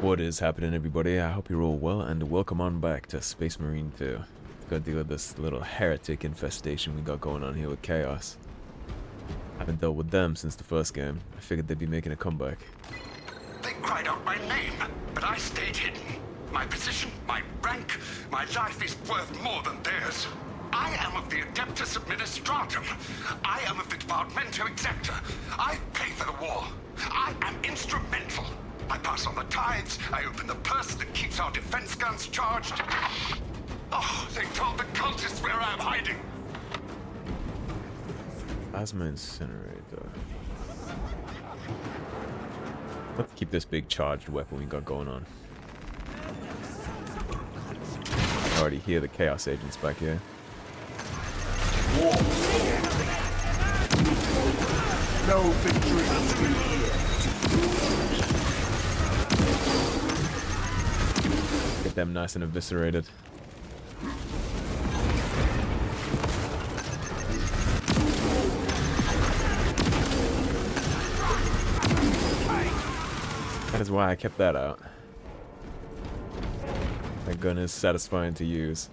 What is happening, everybody? I hope you're all well, and welcome on back to Space Marine 2. Gotta deal with this little heretic infestation we got going on here with Chaos. Haven't dealt with them since the first game. I figured they'd be making a comeback. They cried out my name, but I stayed hidden. My position, my rank, my life is worth more than theirs. I am of the Adeptus Administratum. I am of the Departamento Exector. I pay for the war. I am instrumental. I pass on the tithes, I open the purse that keeps our defense guns charged. Oh, they told the cultists where I'm hiding. Plasma incinerator. Let's keep this big charged weapon we got going on. I already hear the Chaos agents back here. No victory here. Get them nice and eviscerated. That is why I kept that out. That gun is satisfying to use.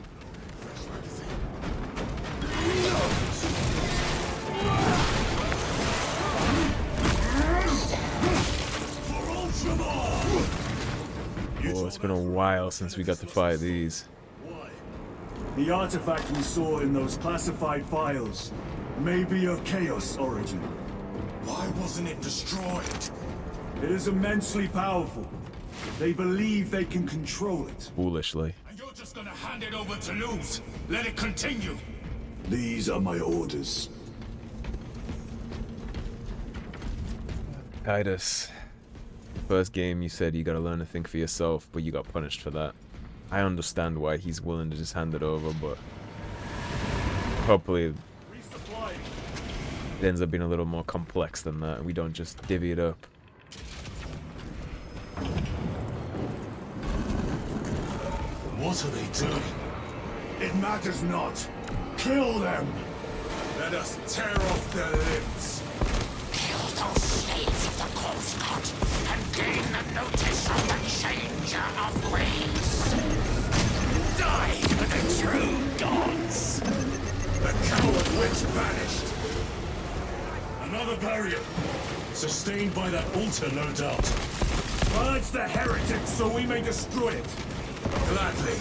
Oh, it's been a while since we got to fight these. The artifact we saw in those classified files may be of Chaos origin. Why wasn't it destroyed? It is immensely powerful. They believe they can control it. Foolishly. And you're just gonna hand it over to Leuze. Let it continue. These are my orders. Titus. First game you said you gotta learn to think for yourself, but you got punished for that. I understand why he's willing to just hand it over, but hopefully it ends up being a little more complex than that and we don't just divvy it up. What are they doing? It matters not. Kill them! Let us tear off their limbs. Kill those slaves of the Cold God and gain the notice of the changer of ways. Die for the true gods. The coward witch vanished. Another barrier. Sustained by that altar, no doubt. Purge the heretics so we may destroy it. Gladly.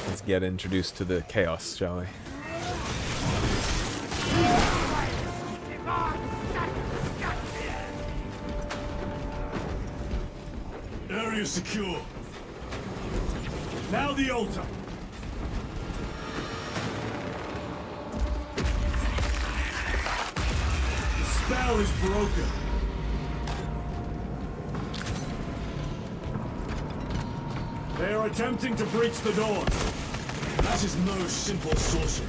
Let's get introduced to the Chaos, shall we? Area secure. Now the altar. The spell is broken. They are attempting to breach the doors. That is no simple sorcery.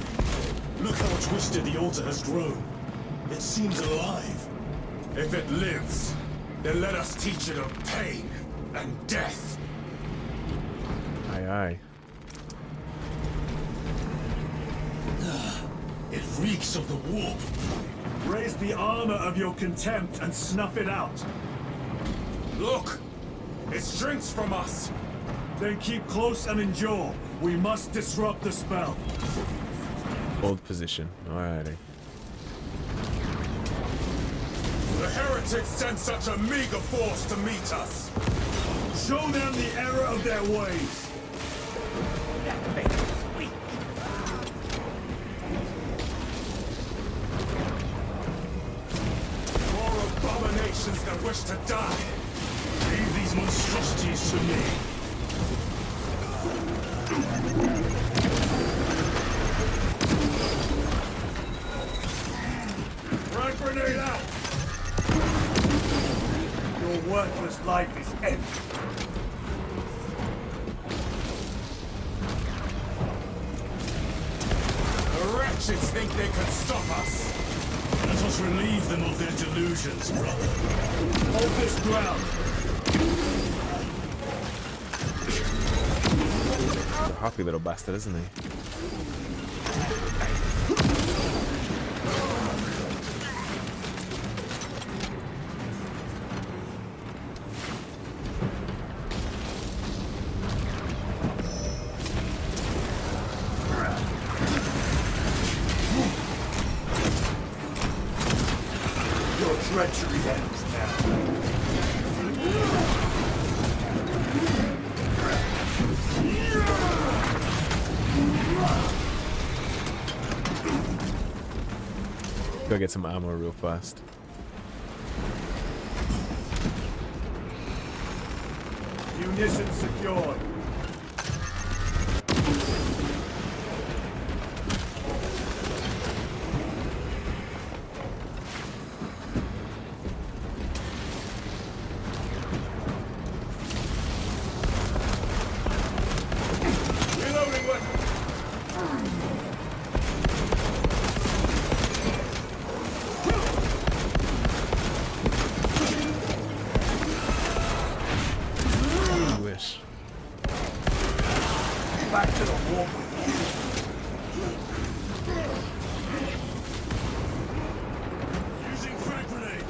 Look how twisted the altar has grown. It seems alive. If it lives, then let us teach it of pain and death. Aye aye. It reeks of the warp. Raise the armor of your contempt and snuff it out. Look! It shrinks from us. Then keep close and endure. We must disrupt the spell. Hold position. Alrighty. The heretics sent such a meager force to meet us. Show them the error of their ways. More abominations that wish to die. Leave these monstrosities to me. Frag grenade out! Your worthless life is empty. The wretches think they can stop us. Let us relieve them of their delusions, brother. Hold this ground. A happy little bastard, isn't he? treachery ends now. Go get some ammo real fast. Munitions secured. Reloading weapon. Wish. Back to the war. Using frag grenade.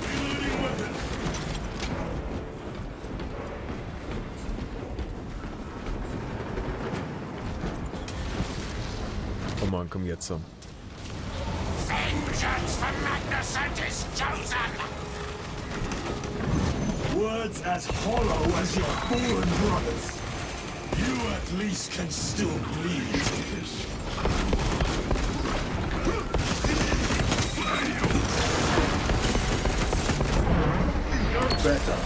Reloading weapon. Come on, come get some. Vengeance for Magnus and his chosen! Words as hollow as your fallen brothers. You at least can still bleed. You're better.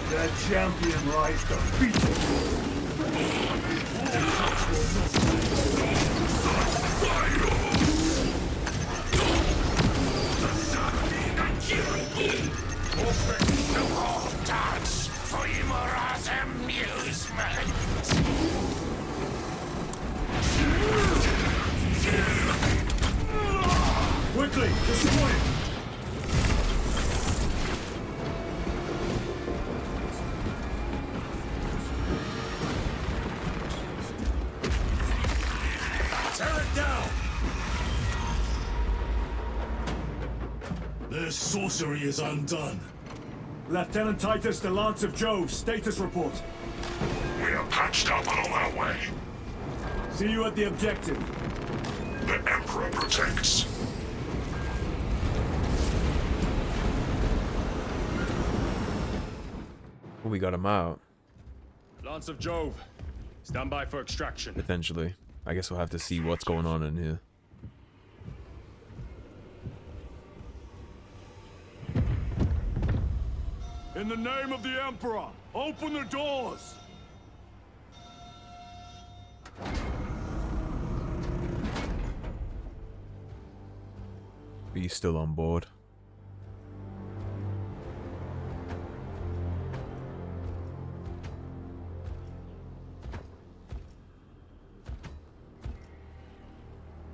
The champion lies defeated. No more dance for Imora's amusement! Quickly, destroy it! Tear it down! Their sorcery is undone. Lieutenant Titus, the Lance of Jove, status report. We are patched up and on our way. See you at the objective. The Emperor protects. Oh, we got him out. Lance of Jove, stand by for extraction. Potentially. I guess we'll have to see what's going on in here. In the name of the Emperor, open the doors! Are you still on board?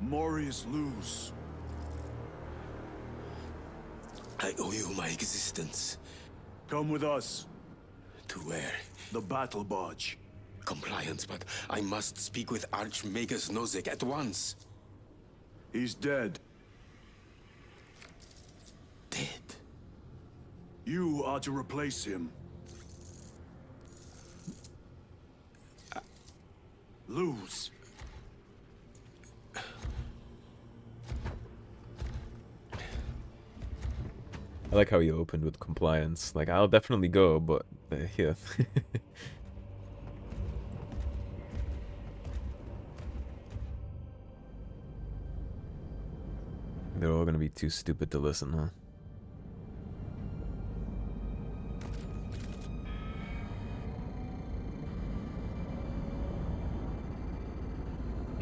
Morias Leuze. I owe you my existence. Come with us. To where? The battle barge. Compliance, but I must speak with Magos Morias Leuze at once. He's dead. Dead? You are to replace him. Lose. I like how you opened with compliance. Like, I'll definitely go, but yeah. They're all gonna be too stupid to listen, huh?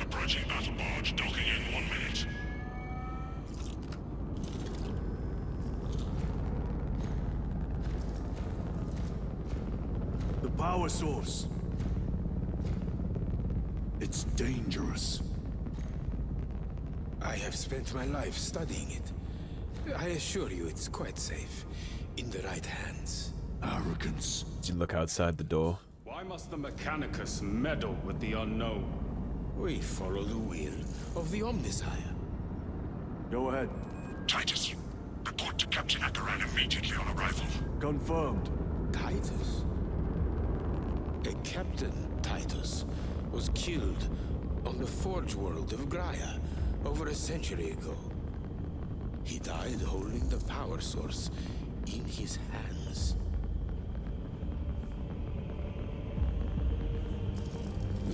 Approaching battle barge, docking in 1 minute. The power source. It's dangerous. I have spent my life studying it. I assure you it's quite safe. In the right hands. Arrogance. Did you look outside the door? Why must the Mechanicus meddle with the unknown? We follow the will of the Omnisire. Go ahead. Titus, report to Captain Akaran immediately on arrival. Confirmed. Titus? A Captain Titus was killed on the Forge world of Graia over a century ago. He died holding the power source in his hands.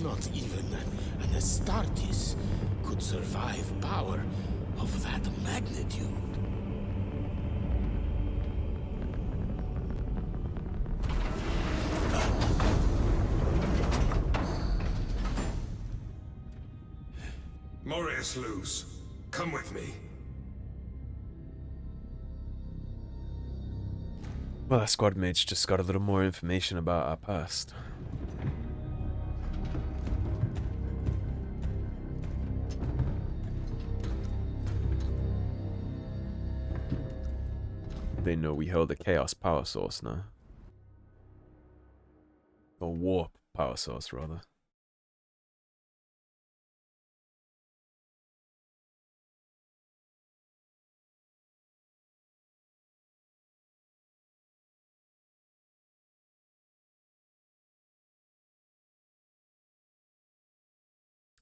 Not even an Astartes could survive power of that magnitude. Morias Leuze, come with me. Well, our squad mates just got a little more information about our past. They know we held a chaos power source now. A warp power source, rather.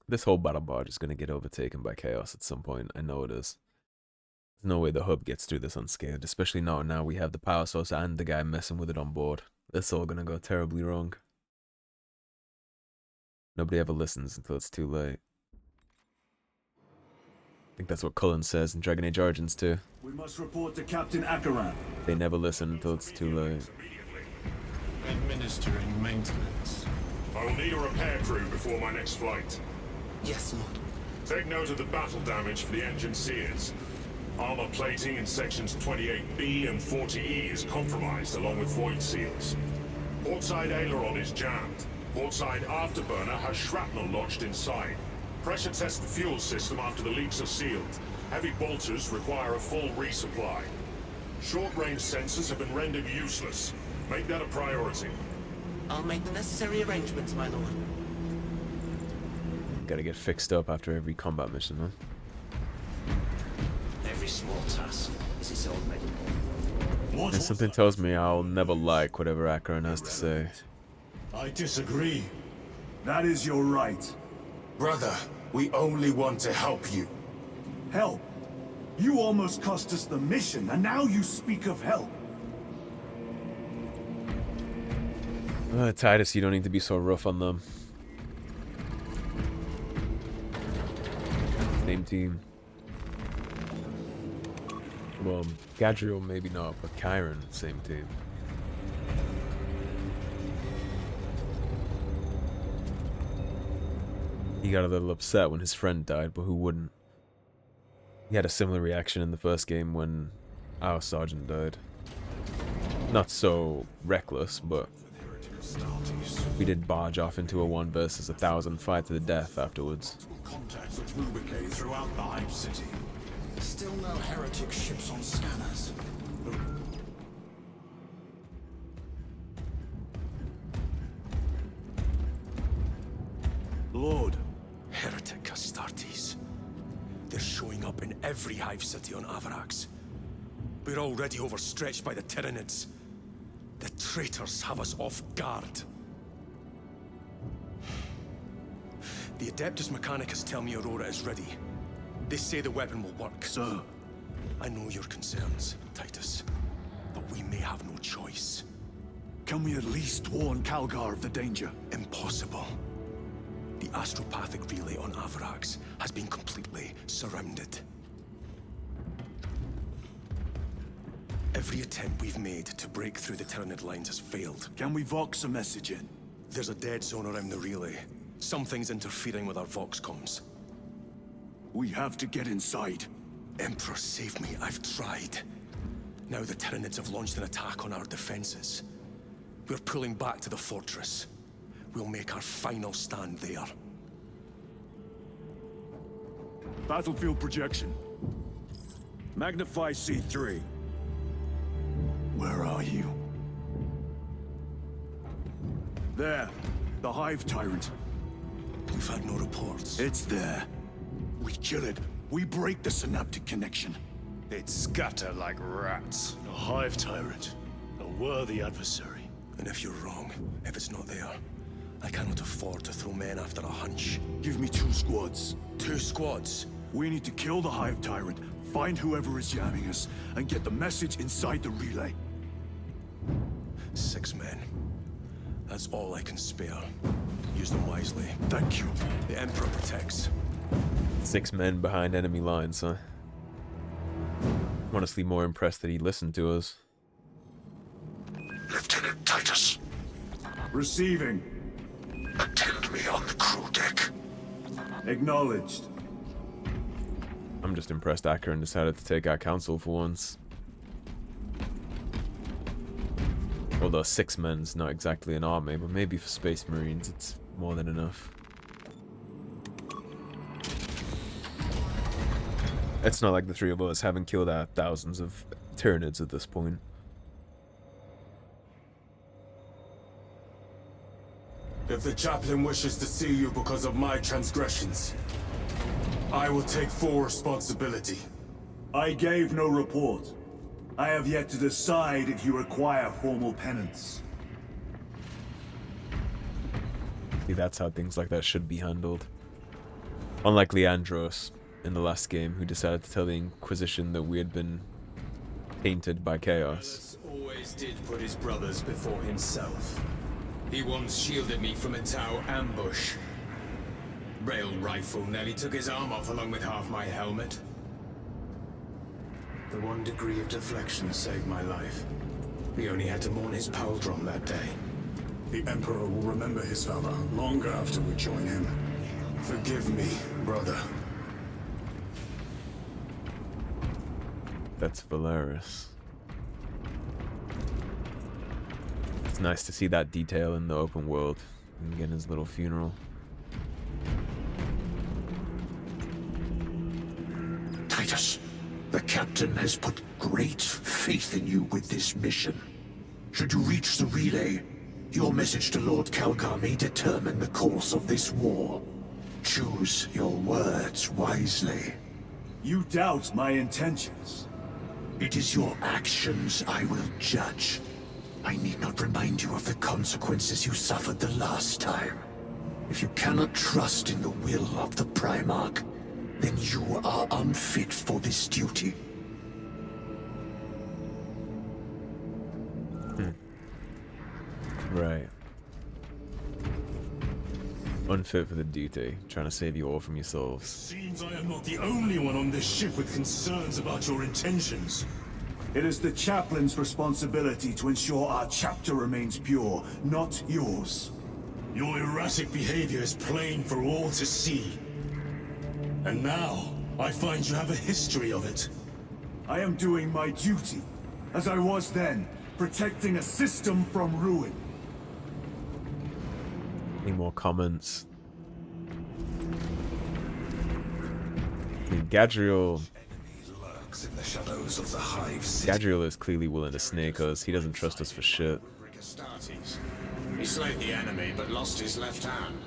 This whole battle barge is going to get overtaken by chaos at some point. I know it is. There's no way the hub gets through this unscathed, especially now we have the power source and the guy messing with it on board. It's all going to go terribly wrong. Nobody ever listens until it's too late. I think that's what Cullen says in Dragon Age Origins too. We must report to Captain Akaran. They never listen until it's too late. Administering maintenance. I will need a repair crew before my next flight. Yes, Lord. Take note of the battle damage for the engine sears. Armor plating in sections 28B and 40E is compromised along with void seals. Portside aileron is jammed. Portside afterburner has shrapnel lodged inside. Pressure test the fuel system after the leaks are sealed. Heavy bolters require a full resupply. Short-range sensors have been rendered useless. Make that a priority. I'll make the necessary arrangements, my lord. Gotta get fixed up after every combat mission, huh? Every small task is its own medical. And something tells me I'll never like whatever Akaran has to say. I disagree. That is your right. Brother, we only want to help you. Help? You almost cost us the mission, and now you speak of help. Titus, you don't need to be so rough on them. Same team. Well, Gadriel maybe not, but Chiron, same team. He got a little upset when his friend died, but who wouldn't? He had a similar reaction in the first game when our sergeant died. Not so reckless, but we did barge off into a 1 versus 1,000 fight to the death afterwards. Contacts with Rubicae throughout the Hive City. Still no heretic ships on scanners. Lord. Heretic Astartes. They're showing up in every Hive City on Avarax. We're already overstretched by the Tyranids. The traitors have us off guard. The Adeptus Mechanicus tell me Aurora is ready. They say the weapon will work. Sir. I know your concerns, Titus, but we may have no choice. Can we at least warn Calgar of the danger? Impossible. The astropathic relay on Avarax has been completely surrounded. Every attempt we've made to break through the Tyranid lines has failed. Can we vox a message in? There's a dead zone around the relay. Something's interfering with our vox comms. We have to get inside. Emperor, save me. I've tried. Now the Tyranids have launched an attack on our defenses. We're pulling back to the fortress. We'll make our final stand there. Battlefield projection. Magnify C3. Where are you? There. The Hive Tyrant. We've had no reports. It's there. We kill it. We break the synaptic connection. They'd scatter like rats. A Hive Tyrant. A worthy adversary. And if you're wrong, if it's not there, I cannot afford to throw men after a hunch. Give me 2 squads. 2 squads? We need to kill the Hive Tyrant, find whoever is jamming us, and get the message inside the relay. 6 men. That's all I can spare. Use them wisely. Thank you. The Emperor protects. 6 men behind enemy lines, huh? I'm honestly more impressed that he listened to us. Lieutenant Titus, Receiving. attend me on the crew deck. Acknowledged. I'm just impressed Acheron decided to take our counsel for once. Although 6 men's not exactly an army, but maybe for Space Marines it's more than enough. It's not like the 3 of us haven't killed our thousands of Tyranids at this point. If the chaplain wishes to see you because of my transgressions, I will take full responsibility. I gave no report. I have yet to decide if you require formal penance. See, that's how things like that should be handled. Unlike Leandros in the last game, who decided to tell the Inquisition that we had been tainted by chaos. Always did put his brothers before himself. He once shielded me from a Tau ambush. Rail rifle nearly took his arm off along with half my helmet. The 1 degree of deflection saved my life. We only had to mourn his pauldron that day. The Emperor will remember his valor long after we join him. Forgive me, brother. That's Valeris. It's nice to see that detail in the open world. And again, his little funeral. Titus, the captain has put great faith in you with this mission. Should you reach the relay, your message to Lord Calgar may determine the course of this war. Choose your words wisely. You doubt my intentions. It is your actions I will judge. I need not remind you of the consequences you suffered the last time. If you cannot trust in the will of the Primarch, then you are unfit for this duty. Right. Unfit for the duty, trying to save you all from yourselves. Seems I am not the only one on this ship with concerns about your intentions. It is the chaplain's responsibility to ensure our chapter remains pure, not yours. Your erratic behavior is plain for all to see. And now, I find you have a history of it. I am doing my duty, as I was then, protecting a system from ruin. Any more comments? I mean, Gadriel In the shadows of the Hive City. Gadriel is clearly willing to snake us. He doesn't trust us for shit. He slayed the enemy, but lost his left hand.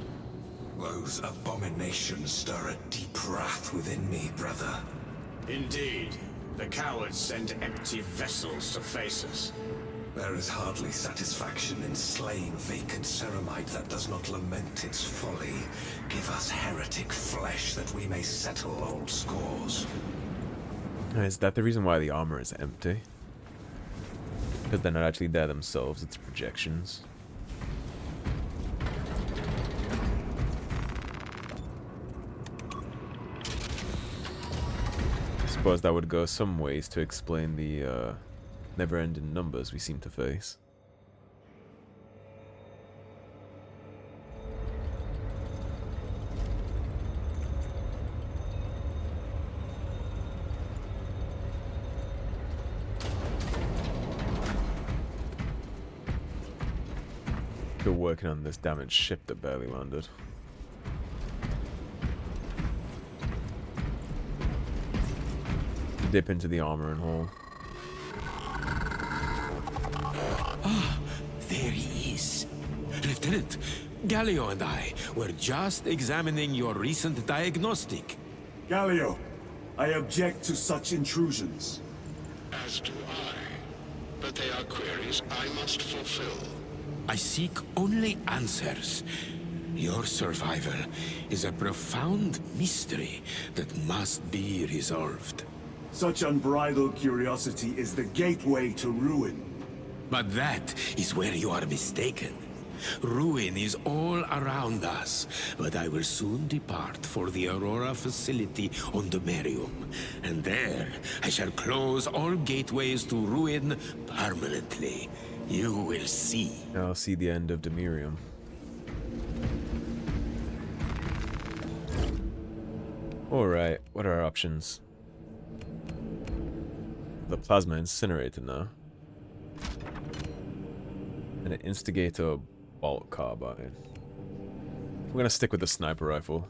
Those abominations stir a deep wrath within me, brother. Indeed. The cowards send empty vessels to face us. There is hardly satisfaction in slaying vacant ceramite that does not lament its folly. Give us heretic flesh that we may settle old scores. Is that the reason why the armor is empty? Because they're not actually there themselves, it's projections. I suppose that would go some ways to explain the never-ending numbers we seem to face. Still working on this damaged ship that barely landed. Dip into the armor and haul. Ah, there he is. Lieutenant, Gallio and I were just examining your recent diagnostic. Gallio, I object to such As do I. But they are queries I must fulfill. I seek only answers. Your survival is a profound mystery that must be resolved. Such unbridled curiosity is the gateway to ruin. But that is where you are mistaken. Ruin is all around us, but I will soon depart for the Aurora facility on Demerium, and there I shall close all gateways to ruin permanently. You will see. I'll see the end of Demerium. Alright, what are our options? The plasma incinerator now. And an instigator bolt carbine. We're gonna stick with the sniper rifle.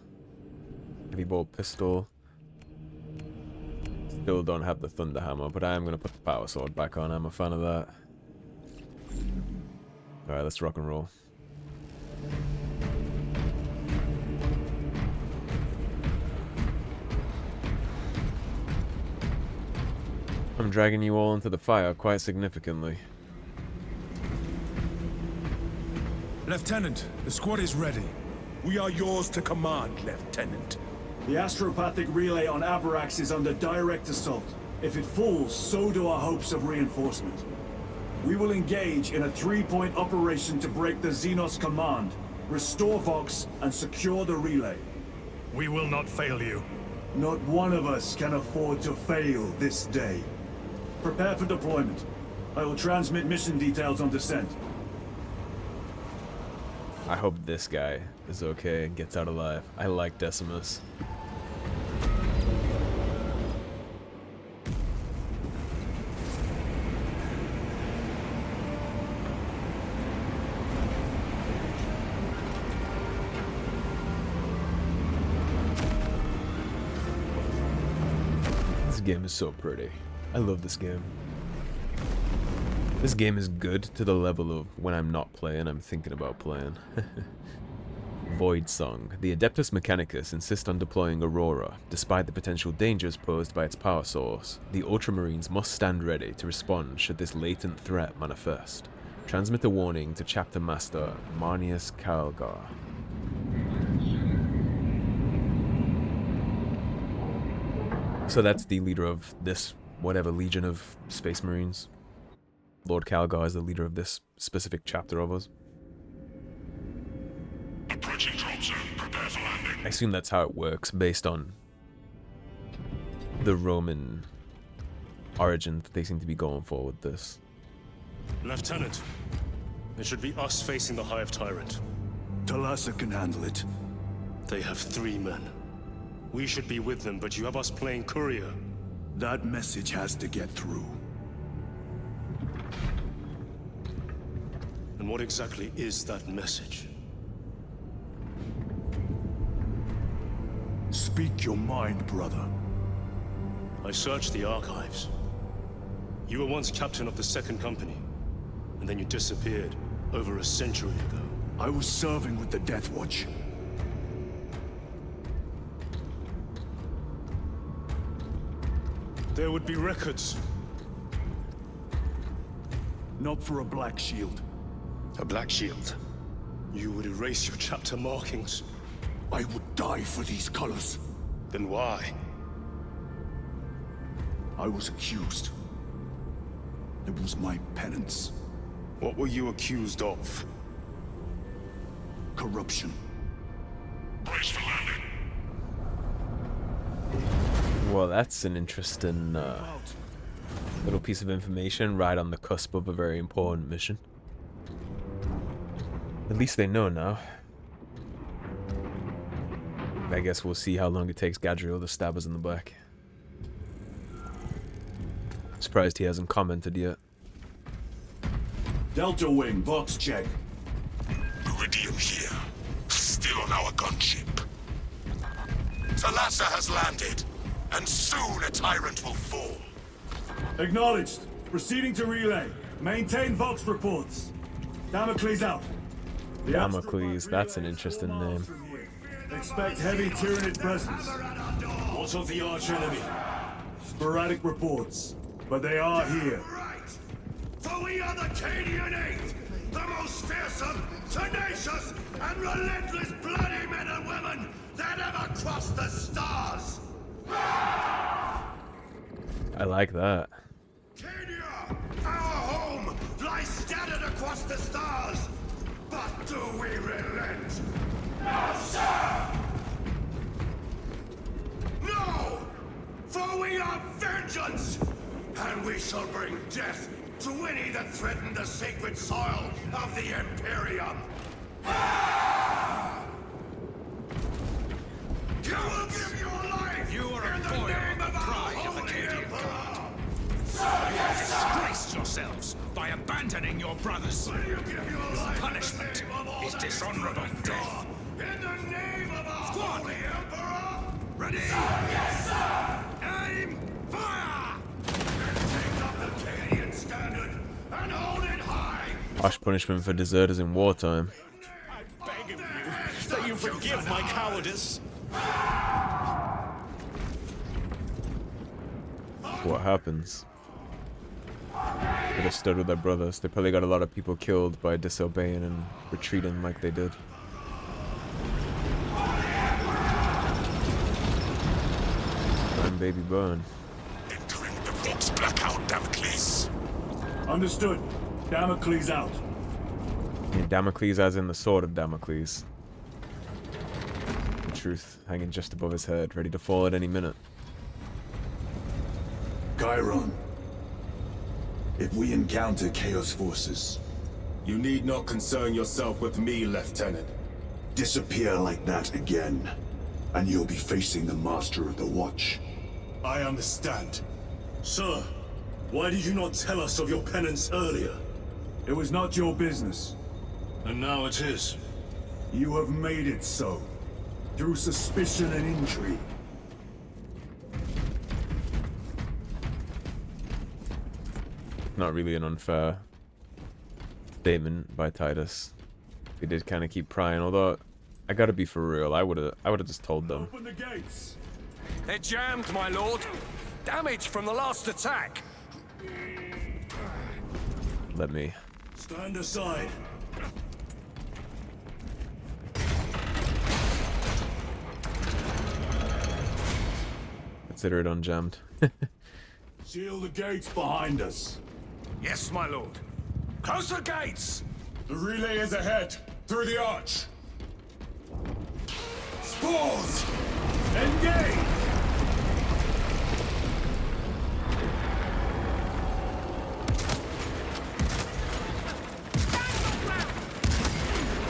Heavy bolt pistol. Still don't have the thunder hammer, but I am gonna put the power sword back on. I'm a fan of that. Alright, let's rock and roll. I'm dragging you all into the fire quite significantly. Lieutenant, the squad is ready. We are yours to command, Lieutenant. The astropathic relay on Avarax is under direct assault. If it falls, so do our hopes of reinforcement. We will engage in a 3-point operation to break the Xenos command, restore Vox, and secure the relay. We will not fail you. Not one of us can afford to fail this day. Prepare for deployment. I will transmit mission details on descent. I hope this guy is okay and gets out alive. I like Decimus. This game is so pretty. I love this game. This game is good to the level of when I'm not playing, I'm thinking about playing. Voidsong. The Adeptus Mechanicus insist on deploying Aurora, despite the potential dangers posed by its power source. The Ultramarines must stand ready to respond should this latent threat manifest. Transmit a warning to Chapter Master Marnius Calgar. So that's the leader of this, whatever, Legion of Space Marines. Lord Calgar is the leader of this specific chapter of us. Approaching drop zone. Prepare for landing. I assume that's how it works, based on the Roman origin that they seem to be going for with this. Lieutenant, it should be us facing the Hive Tyrant. Talassa can handle it. They have 3 men. We should be with them, but you have us playing courier. That message has to get through. And what exactly is that message? Speak your mind, brother. I searched the archives. You were once captain of the 2nd Company, and then you disappeared over a century ago. I was serving with the Deathwatch. There would be records. Not for a Black Shield. A Black Shield? You would erase your chapter markings. I would die for these colors. Then why? I was accused. It was my penance. What were you accused of? Corruption. Brace for landing. Well, that's an interesting little piece of information right on the cusp of a very important mission. At least they know now. I guess we'll see how long it takes Gadriel to stab us in the back. Surprised he hasn't commented yet. Delta Wing, box check. Iridium here. Still on our gunship. Talassa has landed, and soon a tyrant will fall. Acknowledged. Proceeding to relay. Maintain Vox reports. Damocles out. The Damocles, that's an interesting name. Expect heavy Tyranid presence. What of the arch-enemy? Sporadic reports, but they are here. For we are the Cadian 8th, the most most fearsome, tenacious, and relentless bloody men and women that ever crossed the stars! I like that. Kenya, our home, lies scattered across the stars. But do we relent? No, sir! No! For we are vengeance! And we shall bring death to any that threaten the sacred soil of the Imperium. You will give your life You are a in the foil name of of the our pride of the holy Cadian Emperor. Disgrace yourselves by abandoning your brothers. Will you give your life Punishment in the name of all is that dishonorable good and death. pure? In the name of our Squad. holy Emperor. Ready? Yes, sir! Aim! Fire! Take up the Cadian standard and hold it high! Harsh punishment for deserters in wartime. I beg of you that you forgive my cowardice. What happens? Could have stood with their brothers. They probably got a lot of people killed by disobeying and retreating like they did. Burn, baby, burn. Entering the Vox blackout, Damocles. Understood. Damocles out. And Damocles as in the sword of Damocles. The truth hanging just above his head, ready to fall at any minute. Chiron. If we encounter Chaos forces, You need not concern yourself with me, Lieutenant. disappear like that again, and you'll be facing the Master of the Watch. I understand. Sir, why did you not tell us of your penance earlier? It was not your business. And now it is. You have made it so, through suspicion and intrigue. Not really an unfair statement by Titus. He did kind of keep prying, although I gotta be for real. I would have just told them. Open the gates. They're jammed, my lord. Damage from the last attack. Let me. Stand aside. Consider it unjammed. Seal the gates behind us. Yes, my lord. Close the gates! The relay is ahead, through the arch. Spores! Engage!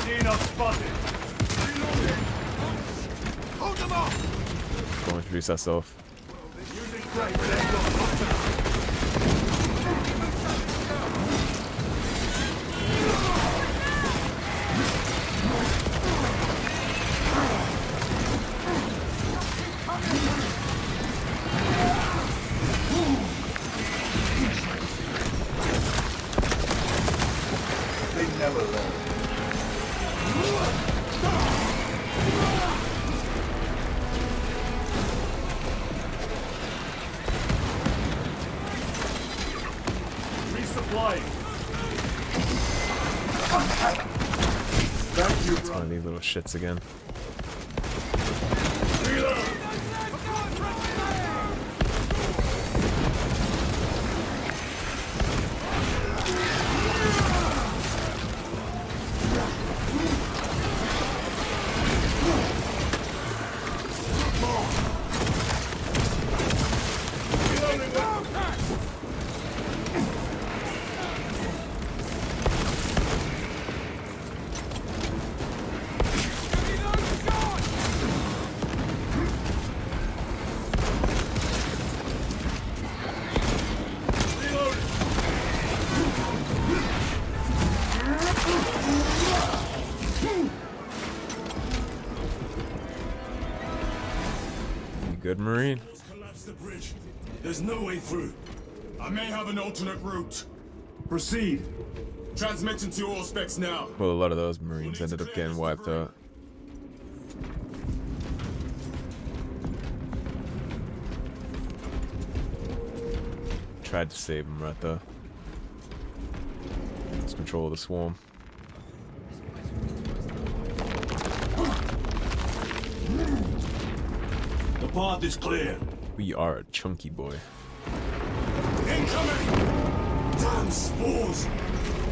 Xenos spotted. Hold them off! Go introduce ourselves. Using great legs. They never learn. Resupplying. Thank you, It's one of these little shits again. Good, Marine. Collapse the bridge. There's no way through. I may have an alternate route. Proceed. Transmitting to all specs now. Well, a lot of those Marines ended up getting wiped out. Tried to save him right there. Let's control the swarm. path is clear. We are a chunky boy. Incoming! Damn spores!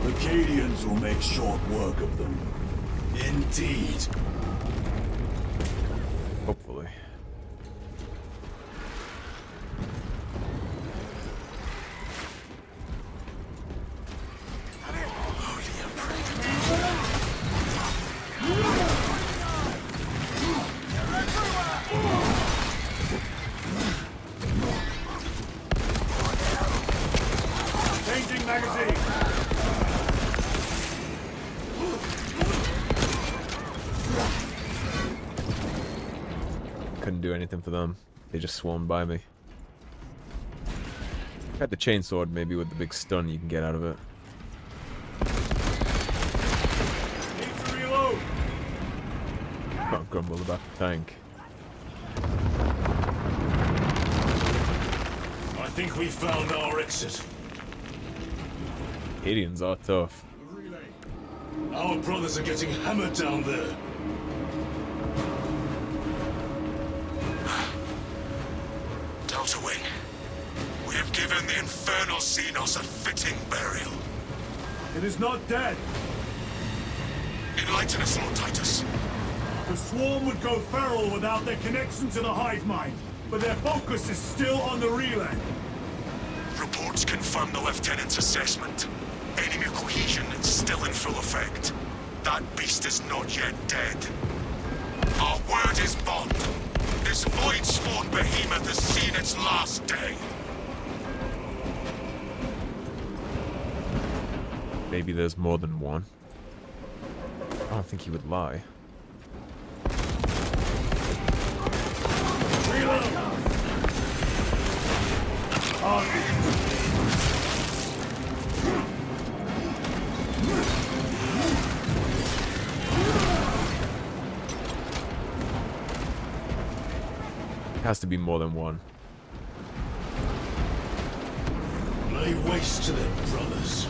The Cadians will make short work of them. Indeed. Hopefully. Changing magazine! Couldn't do anything for them. They just swarmed by me. Got the chainsword, maybe with the big stun you can get out of it. Need to reload! Can't grumble about the tank. I think we found our exit. Cadians are tough. Our brothers are getting hammered down there. Delta Wing, we have given the infernal Xenos a fitting burial. It is not dead. Enlighten us, Lord Titus. The swarm would go feral without their connection to the hive mind, but their focus is still on the relay. Reports confirm the Lieutenant's assessment. Enemy cohesion is still in full effect. That beast is not yet dead. Our word is bond. This void-spawn behemoth has seen its last day. Maybe there's more than one. I don't think he would lie. Has to be more than one. Lay waste to their brothers.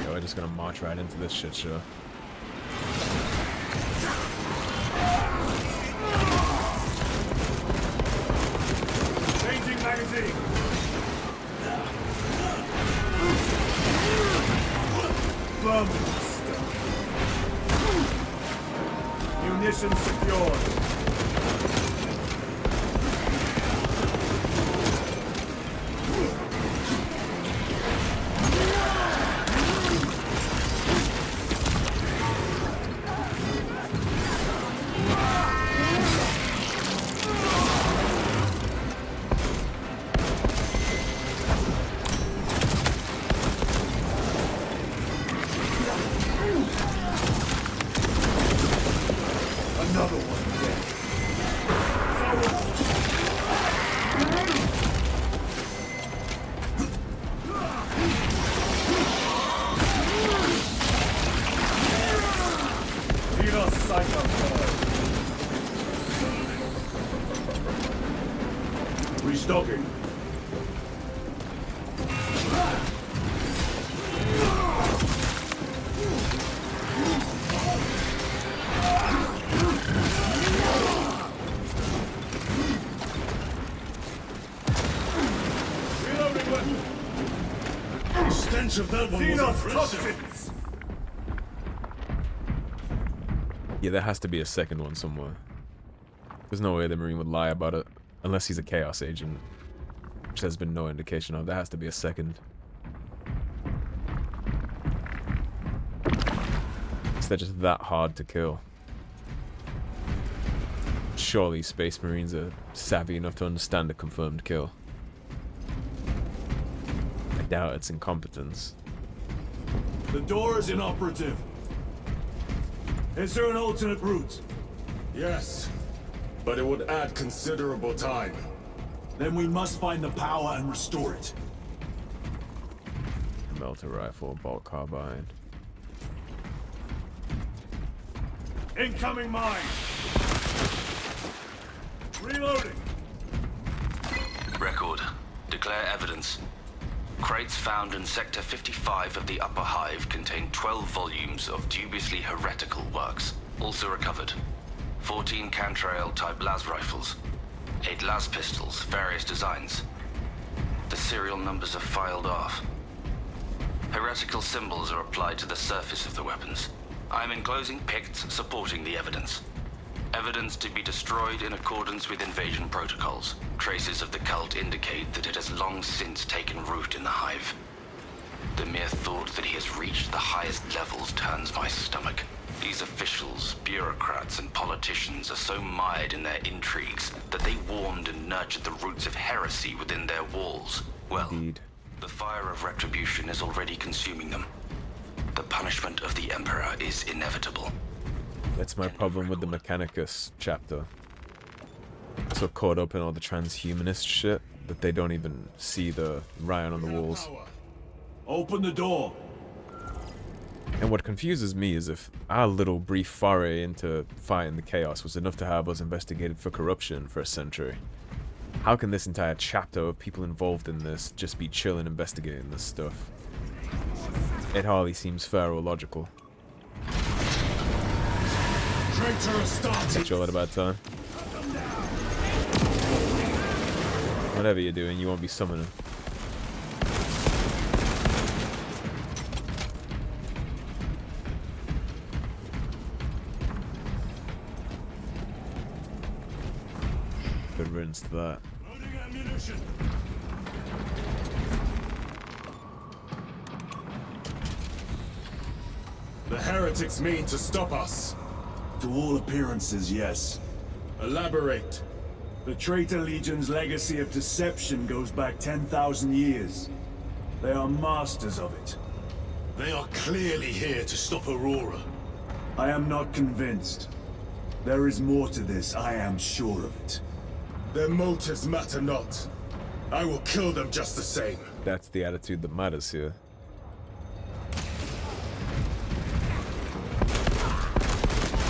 Yo, we're just gonna march right into this shit show. Changing magazine. Munitions secured. Another one dead. Xenos Psycho. Restocking. Stench of that one was impressive. Toxins. Yeah, there has to be a second one somewhere. There's no way the Marine would lie about it. Unless he's a Chaos agent. Which there's been no indication of. There has to be a second. Is that just that hard to kill? Surely Space Marines are savvy enough to understand a confirmed kill. I doubt it's incompetence. The door is inoperative. Is there an alternate route? Yes, but it would add considerable time. Then we must find the power and restore it. Melter rifle, bolt carbine. Incoming mine! Reloading! Record. Declare evidence. Crates found in Sector 55 of the Upper Hive contain 12 volumes of dubiously heretical works. Also recovered 14 Cantrail-type las rifles, 8 las pistols, various designs. The serial numbers are filed off. Heretical symbols are applied to the surface of the weapons. I am enclosing picts supporting the evidence. Evidence to be destroyed in accordance with invasion protocols. Traces of the cult indicate that it has long since taken root in the Hive. The mere thought that he has reached the highest levels turns my stomach. These officials, bureaucrats, and politicians are so mired in their intrigues that they warmed and nurtured the roots of heresy within their walls. Well, Indeed. The fire of retribution is already consuming them. The punishment of the Emperor is inevitable. That's my problem with the Mechanicus chapter. So caught up in all the transhumanist shit that they don't even see the Ryan on the walls. Open the door. And what confuses me is if our little brief foray into fighting the Chaos was enough to have us investigated for corruption for a century. How can this entire chapter of people involved in this just be chilling investigating this stuff? It hardly seems fair or logical. Catch you all at a bad time. Whatever you're doing, you won't be summoning. Good riddance to that. Loading ammunition. The heretics mean to stop us. To all appearances, yes. Elaborate. The Traitor Legion's legacy of deception goes back 10,000 years. They are masters of it. They are clearly here to stop Aurora. I am not convinced. There is more to this, I am sure of it. Their motives matter not. I will kill them just the same. That's the attitude that matters here.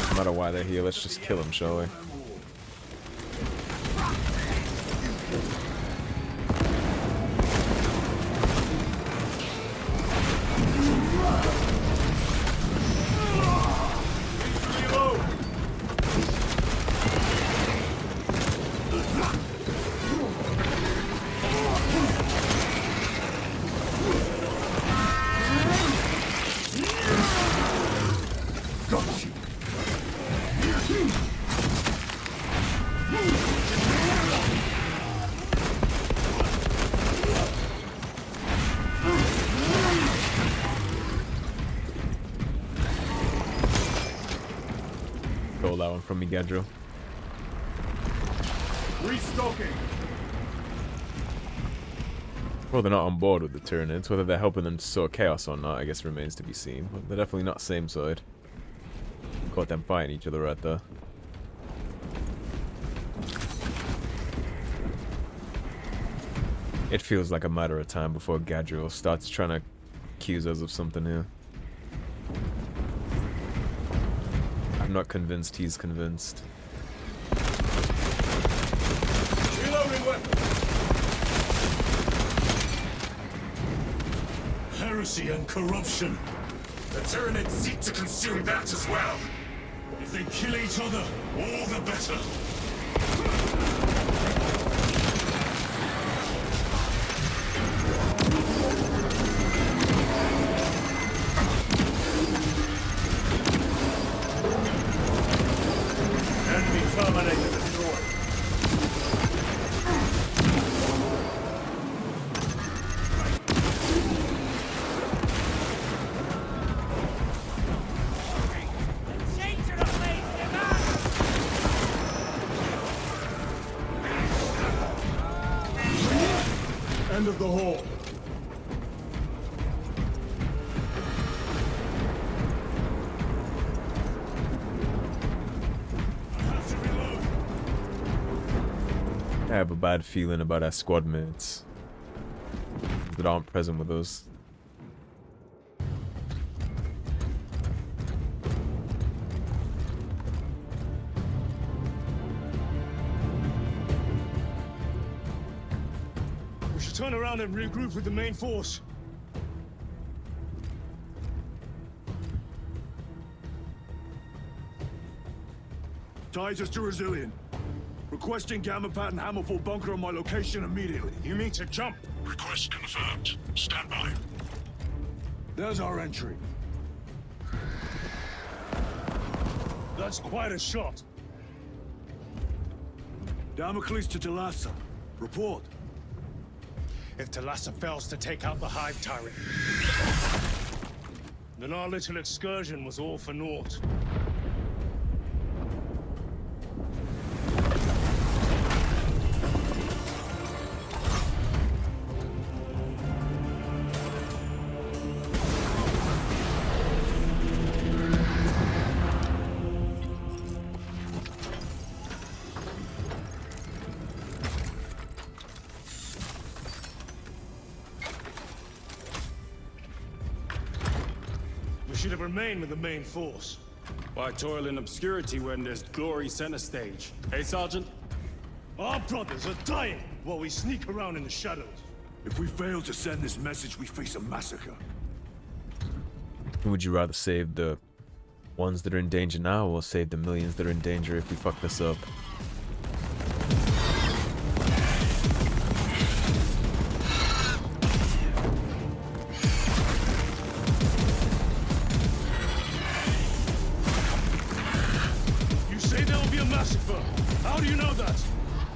No matter why they're here, let's just kill them, shall we? Stole that one from me, Gadro. Restocking. Well, they're not on board with the Tyranids. Whether they're helping them to sow chaos or not, I guess remains to be seen. But they're definitely not same side. Caught them fighting each other right there. It feels like a matter of time before Gadriel starts trying to accuse us of something here. I'm not convinced he's convinced. Reloading weapon. Heresy and corruption. The Tyranids seek to consume that as well. If they kill each other, all the better. Enemy terminated destroyed. End of the hall. I have a bad feeling about our squad mates that aren't present with us. turn around and regroup with the main force. Titus to Resilient. Requesting Gamma Pad and Hammerfall bunker on my location immediately. You mean to jump? Request confirmed. Stand by. There's our entry. That's quite a shot. Damocles to Talassa. Report. If Talassa fails to take out the Hive Tyrant, then our little excursion was all for naught. We should have remained with the main force. Why toil in obscurity when there's glory center stage? Hey, Sergeant? Our brothers are dying while we sneak around in the shadows. If we fail to send this message, we face a massacre. Would you rather save the ones that are in danger now, or save the millions that are in danger if we fuck this up? You say there will be a massacre. How do you know that?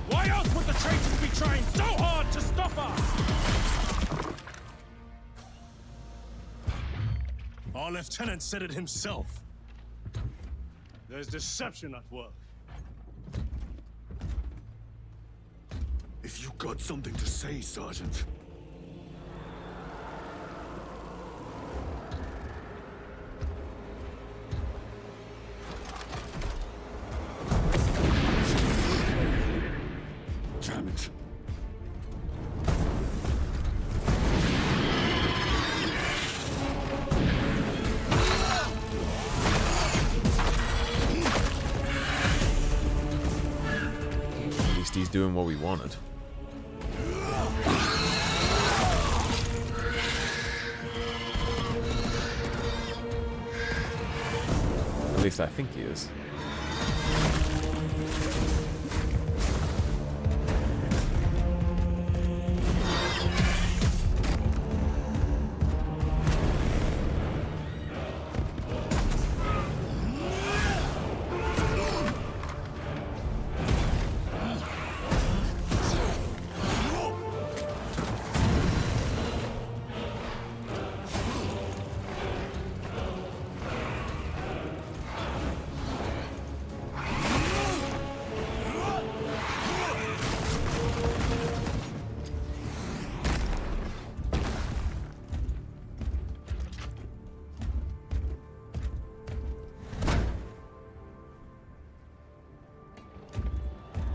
Why else would the traitors be trying so hard to stop us? Our lieutenant said it himself. There's deception at work. If you got something to say, Sergeant. Damn it. At least he's doing what we wanted. At least I think he is.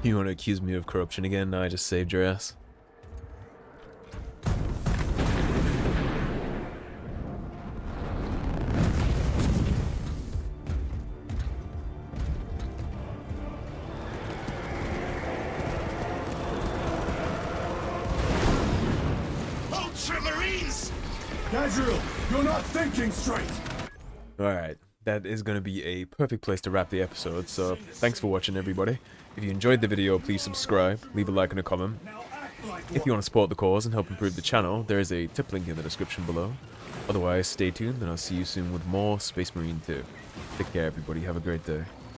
You want to accuse me of corruption again? No, I just saved your ass. Ultramarines! Gabriel, you're not thinking straight! Alright, that is going to be a perfect place to wrap the episode, so thanks for watching, everybody. If you enjoyed the video, please subscribe, leave a like and a comment. If you want to support the cause and help improve the channel, there is a tip link in the description below. Otherwise, stay tuned and I'll see you soon with more Space Marine 2. Take care, everybody. Have a great day.